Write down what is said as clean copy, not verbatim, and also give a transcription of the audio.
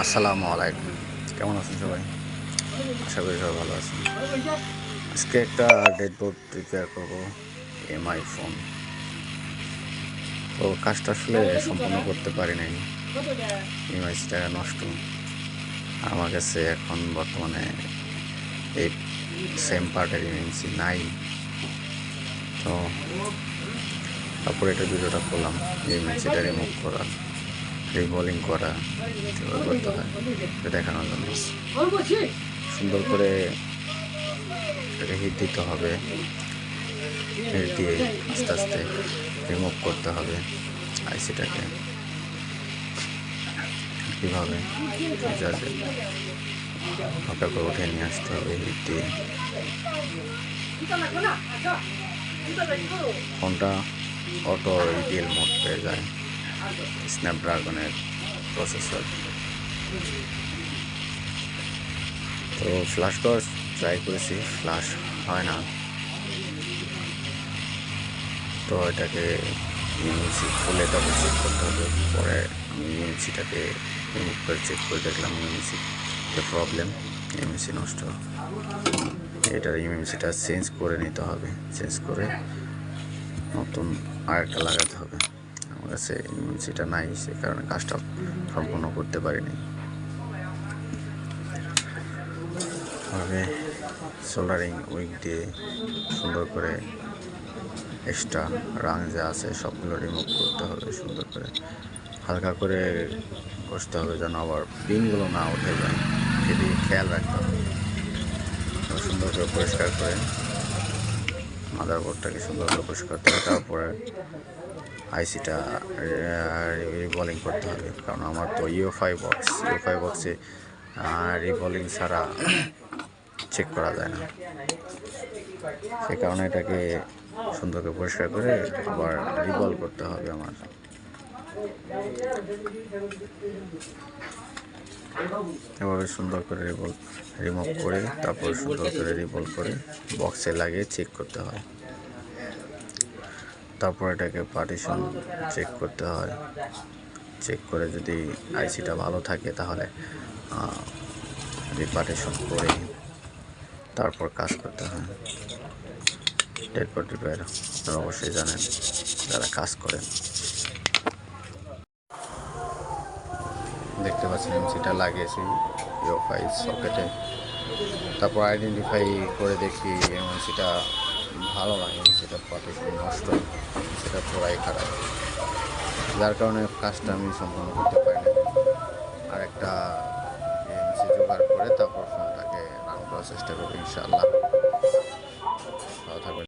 আসসালামু আলাইকুম। কেমন আছেন সবাই? আশা করি সবাই ভালো আছেন। আজকে একটা ডেডবোর্ড রিপেয়ার করব, এমআই ফোন। তো কাজটা আসলে সম্পূর্ণ করতে পারি নাই। ইএমআইসিটা নষ্ট। আমার কাছে এখন বর্তমানে এই সেম পার্টের ইএমএমসি নাই। তো তারপরে এটা ভিডিওটা করলাম, ইএমএমসিটা রিমুভ করা, রিবলিং করা কীভাবে করতে হয় এটা দেখানোর জন্য। সুন্দর করে এটাকে হিট দিতে হবে, হিট দিয়ে আস্তে আস্তে রিমুভ করতে হবে আইসিটাকে। কীভাবে হালকা করে উঠে নিয়ে আসতে হবে হিট দিয়ে। ফোনটা অটো ইডিএল মোড পেয়ে যায়, স্ন্যাপড্রাগনের প্রসেসর। তো ফ্ল্যাশ করার ট্রাই করেছি, ফ্ল্যাশ হয় না। তো এটাকে ইএমসি খুলে তারপর চেক করতে হবে। পরে আমি ইএমসিটাকে রিমুভ করে চেক করে দেখলাম ইএমসিতে প্রবলেম, ইএমসি নষ্ট। এটার ইএমসিটা চেঞ্জ করে নিতে হবে, চেঞ্জ করে নতুন আরেকটা লাগাতে হবে। আমার কাছে ইএমসিটা নাই, সে কারণে কাজটা সম্পূর্ণ করতে পারিনি। তবে সোল্ডারিং উইক দিয়ে সুন্দর করে এক্সট্রা রাং যা আছে সবগুলো রিমুভ করতে হবে। সুন্দর করে হালকা করে কষতে হবে যেন আবার পিনগুলো না উঠে যায়, সেদিকে খেয়াল রাখতে হবে। সুন্দর করে পরিষ্কার করে মাদারবোর্ডটাকে সুন্দর করে পরিষ্কার করতে হবে। তারপরে আইসিটা রিবলিং করতে হবে, কারণ আমার তো ইউএফআই বক্সে রিবলিং ছাড়া চেক করা যায় না। সে কারণে এটাকে সুন্দর করে পরিষ্কার করে আবার রিবল করতে হবে আমার। এভাবে সুন্দর করে রিমুভ করে তারপর সুন্দর করে রিবল করে বক্সে লাগিয়ে চেক করতে হয়। তারপর এটাকে পার্টিশন চেক করতে হয়। চেক করে যদি আইসিটা ভালো থাকে তাহলে রিপার্টিশন করে তারপর কাজ করতে হয়। ডেডবোর্ড রিপেয়ার আপনারা অবশ্যই জানেন যারা কাজ করেন। দেখতে পাচ্ছেন এমসিটা লাগিয়েছি ইউএফআই সকেটে। তারপর আইডেন্টিফাই করে দেখি এমসিটা ভালো লাগে, সেটা পার্টিশন নষ্ট, সেটা পুরাই খারাপ, যার কারণে কাজটা আমি সম্পূর্ণ করতে পারি না। আর একটা এমসি জোগাড় করে তারপর ফোনটাকে রান করার চেষ্টা করবো ইনশাআল্লাহ।